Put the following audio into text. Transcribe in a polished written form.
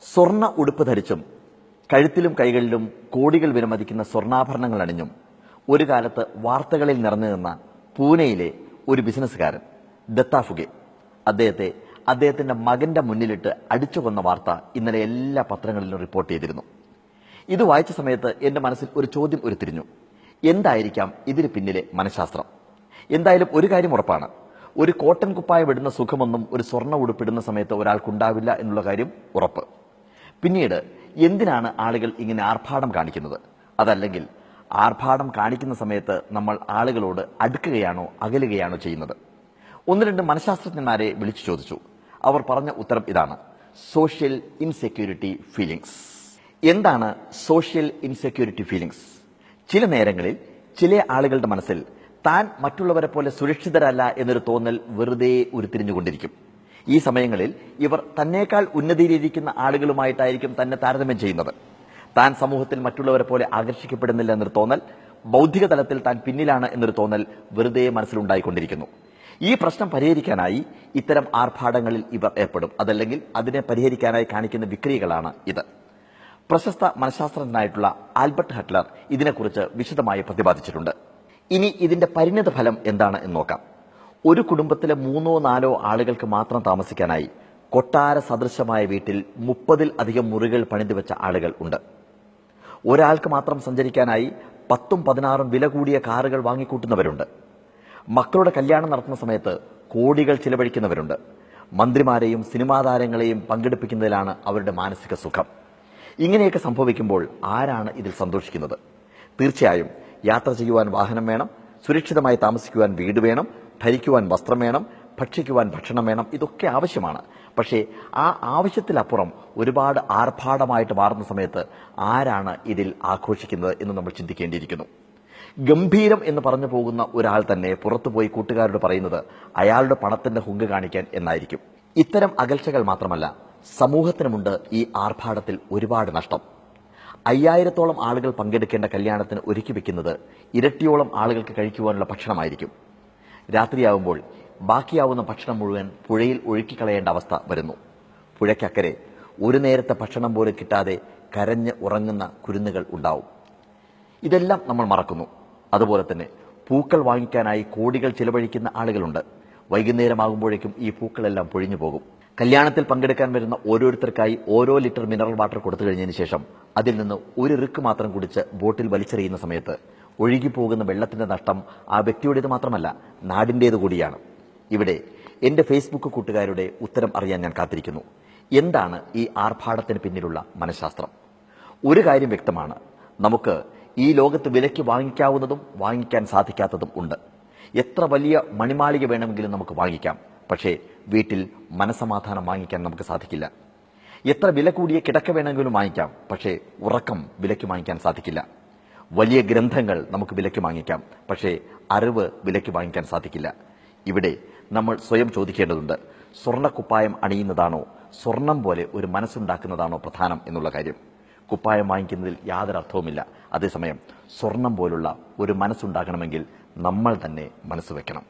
സ്വർണ്ണ ഉടുപ്പ് ധരിച്ചും കഴുത്തിലും കൈകളിലും കോടികൾ വിലമതിക്കുന്ന സ്വർണ്ണാഭരണങ്ങൾ അണിഞ്ഞും ഒരു കാലത്ത് വാർത്തകളിൽ നിറഞ്ഞു നിന്ന പൂനെയിലെ ഒരു ബിസിനസ്സുകാരൻ ദത്താ ഫുഗെ അദ്ദേഹത്തിന്റെ മകന്റെ മുന്നിലിട്ട് അടിച്ചു കൊന്ന വാർത്ത ഇന്നലെ എല്ലാ പത്രങ്ങളിലും റിപ്പോർട്ട് ചെയ്തിരുന്നു. ഇത് വായിച്ച സമയത്ത് എന്റെ മനസ്സിൽ ഒരു ചോദ്യം ഉരുത്തിരിഞ്ഞു. എന്തായിരിക്കാം ഇതിന് പിന്നിലെ മനഃശാസ്ത്രം? എന്തായാലും ഒരു കാര്യം ഉറപ്പാണ്, ഒരു കോട്ടൺ കുപ്പായം ഇടുന്ന സുഖമൊന്നും ഒരു സ്വർണ്ണ ഉടുപ്പിടുന്ന സമയത്ത് ഒരാൾക്കുണ്ടാവില്ല എന്നുള്ള കാര്യം ഉറപ്പ്. പിന്നീട് എന്തിനാണ് ആളുകൾ ഇങ്ങനെ ആർഭാടം കാണിക്കുന്നത്? അതല്ലെങ്കിൽ ആർഭാടം കാണിക്കുന്ന സമയത്ത് നമ്മൾ ആളുകളോട് അടുക്കുകയാണോ അകലുകയാണോ ചെയ്യുന്നത്? ഒന്ന് രണ്ട് മനഃശാസ്ത്രജ്ഞന്മാരെ വിളിച്ചു ചോദിച്ചു. അവർ പറഞ്ഞ ഉത്തരം ഇതാണ്: സോഷ്യൽ ഇൻസെക്യൂരിറ്റി ഫീലിംഗ്സ്. എന്താണ് സോഷ്യൽ ഇൻസെക്യൂരിറ്റി ഫീലിംഗ്സ്? ചില നേരങ്ങളിൽ ചില ആളുകളുടെ മനസ്സിൽ താൻ മറ്റുള്ളവരെ പോലെ സുരക്ഷിതരല്ല എന്നൊരു തോന്നൽ വെറുതെ ഉരുത്തിരിഞ്ഞുകൊണ്ടിരിക്കും. ഈ സമയങ്ങളിൽ ഇവർ തന്നേക്കാൾ ഉന്നതിയിലിരിക്കുന്ന ആളുകളുമായിട്ടായിരിക്കും തന്നെ താരതമ്യം ചെയ്യുന്നത്. താൻ സമൂഹത്തിൽ മറ്റുള്ളവരെ പോലെ ആകർഷിക്കപ്പെടുന്നില്ല എന്നൊരു തോന്നൽ, ബൗദ്ധിക തലത്തിൽ താൻ പിന്നിലാണ് എന്നൊരു തോന്നൽ വെറുതെ മനസ്സിലുണ്ടായിക്കൊണ്ടിരിക്കുന്നു. ഈ പ്രശ്നം പരിഹരിക്കാനായി ഇത്തരം ആർഭാടങ്ങളിൽ ഇവർ ഏർപ്പെടും. അതല്ലെങ്കിൽ അതിനെ പരിഹരിക്കാനായി കാണിക്കുന്ന വിക്രിയകളാണ് ഇത്. പ്രശസ്ത മനഃശാസ്ത്രജ്ഞനായിട്ടുള്ള ആൽബർട്ട് ഹട്ട്ലർ ഇതിനെക്കുറിച്ച് വിശദമായി പ്രതിപാദിച്ചിട്ടുണ്ട്. ഇനി ഇതിന്റെ പരിണിത ഫലം എന്താണ് എന്ന് നോക്കാം. ഒരു കുടുംബത്തിലെ 3-4 ആളുകൾക്ക് മാത്രം താമസിക്കാനായി കൊട്ടാര സദൃശമായ വീട്ടിൽ 30-ൽ-അധികം മുറികൾ പണിതു വെച്ച ആളുകൾ ഉണ്ട്. ഒരാൾക്ക് മാത്രം സഞ്ചരിക്കാനായി 10-16 വില കൂടിയ കാറുകൾ വാങ്ങിക്കൂട്ടുന്നവരുണ്ട്. മക്കളുടെ കല്യാണം നടത്തുന്ന സമയത്ത് കോടികൾ ചിലവഴിക്കുന്നവരുണ്ട്. മന്ത്രിമാരെയും സിനിമാ താരങ്ങളെയും പങ്കെടുപ്പിക്കുന്നതിലാണ് അവരുടെ മാനസിക സുഖം. ഇങ്ങനെയൊക്കെ സംഭവിക്കുമ്പോൾ ആരാണ് ഇതിൽ സന്തോഷിക്കുന്നത്? തീർച്ചയായും യാത്ര ചെയ്യുവാൻ വാഹനം വേണം, സുരക്ഷിതമായി താമസിക്കുവാൻ വീട് വേണം, ധരിക്കുവാൻ വസ്ത്രം വേണം, ഭക്ഷിക്കുവാൻ ഭക്ഷണം വേണം. ഇതൊക്കെ ആവശ്യമാണ്. പക്ഷേ ആ ആവശ്യത്തിലപ്പുറം ഒരുപാട് ആർഭാടമായിട്ട് മാറുന്ന സമയത്ത് ആരാണ് ഇതിൽ ആഘോഷിക്കുന്നത് എന്ന് നമ്മൾ ചിന്തിക്കേണ്ടിയിരിക്കുന്നു. ഗംഭീരം എന്ന് പറഞ്ഞു പോകുന്ന ഒരാൾ തന്നെ പുറത്തുപോയി കൂട്ടുകാരോട് പറയുന്നത് അയാളുടെ പണത്തിന്റെ ഹുങ്ക് കാണിക്കാൻ എന്നായിരിക്കും. ഇത്തരം അകൽച്ചകൾ മാത്രമല്ല, സമൂഹത്തിനുമുണ്ട് ഈ ആർഭാടത്തിൽ ഒരുപാട് നഷ്ടം. 5000-ഓളം ആളുകൾ പങ്കെടുക്കേണ്ട കല്യാണത്തിന് ഒരുക്കി വെക്കുന്നത് ഇരട്ടിയോളം ആളുകൾക്ക് കഴിക്കുവാനുള്ള ഭക്ഷണമായിരിക്കും. രാത്രിയാവുമ്പോൾ ബാക്കിയാവുന്ന ഭക്ഷണം മുഴുവൻ പുഴയിൽ ഒഴുക്കിക്കളയേണ്ട അവസ്ഥ വരുന്നു. പുഴയ്ക്കക്കരെ ഒരു നേരത്തെ ഭക്ഷണം പോലും കിട്ടാതെ കരഞ്ഞ് ഉറങ്ങുന്ന കുരുന്നുകൾ ഉണ്ടാവും. ഇതെല്ലാം നമ്മൾ മറക്കുന്നു. അതുപോലെ തന്നെ പൂക്കൾ വാങ്ങിക്കാനായി കോടികൾ ചിലവഴിക്കുന്ന ആളുകളുണ്ട്. വൈകുന്നേരമാകുമ്പോഴേക്കും ഈ പൂക്കളെല്ലാം പൊഴിഞ്ഞു പോകും. കല്യാണത്തിൽ പങ്കെടുക്കാൻ വരുന്ന ഓരോരുത്തർക്കായി ഓരോ ലിറ്റർ മിനറൽ വാട്ടർ കൊടുത്തു കഴിഞ്ഞതിന് ശേഷം അതിൽ നിന്ന് ഒരു റിക്ക് മാത്രം കുടിച്ച് ബോട്ടിൽ വലിച്ചെറിയുന്ന സമയത്ത് ഒഴുകിപ്പോകുന്ന വെള്ളത്തിന്റെ നഷ്ടം ആ വ്യക്തിയുടേത് മാത്രമല്ല, നാടിന്റേത് കൂടിയാണ്. ഇവിടെ എന്റെ ഫേസ്ബുക്ക് കൂട്ടുകാരുടെ ഉത്തരം അറിയാൻ ഞാൻ കാത്തിരിക്കുന്നു. എന്താണ് ഈ ആർഭാടത്തിന് പിന്നിലുള്ള മനഃശാസ്ത്രം? ഒരു കാര്യം വ്യക്തമാണ്, നമുക്ക് ഈ ലോകത്ത് വിലയ്ക്ക് വാങ്ങിക്കാവുന്നതും വാങ്ങിക്കാൻ സാധിക്കാത്തതും ഉണ്ട്. എത്ര വലിയ മണിമാളിക വേണമെങ്കിലും നമുക്ക് വാങ്ങിക്കാം, പക്ഷേ വീട്ടിൽ മനസമാധാനം വാങ്ങിക്കാൻ നമുക്ക് സാധിക്കില്ല. എത്ര വില കൂടിയ കിടക്ക വേണമെങ്കിലും വാങ്ങിക്കാം, പക്ഷേ ഉറക്കം വിലയ്ക്ക് വാങ്ങിക്കാൻ സാധിക്കില്ല. വലിയ ഗ്രന്ഥങ്ങൾ നമുക്ക് വിലയ്ക്ക് വാങ്ങിക്കാം, പക്ഷേ അറിവ് വിലയ്ക്ക് വാങ്ങിക്കാൻ സാധിക്കില്ല. ഇവിടെ നമ്മൾ സ്വയം ചോദിക്കേണ്ടതുണ്ട്, സ്വർണ്ണക്കുപ്പായം അണിയുന്നതാണോ സ്വർണം പോലെ ഒരു മനസ്സുണ്ടാക്കുന്നതാണോ പ്രധാനം എന്നുള്ള കാര്യം. കുപ്പായം വാങ്ങിക്കുന്നതിൽ യാതൊരു അർത്ഥവുമില്ല. അതേസമയം സ്വർണം പോലുള്ള ഒരു മനസ്സുണ്ടാകണമെങ്കിൽ നമ്മൾ തന്നെ മനസ്സ് വെക്കണം.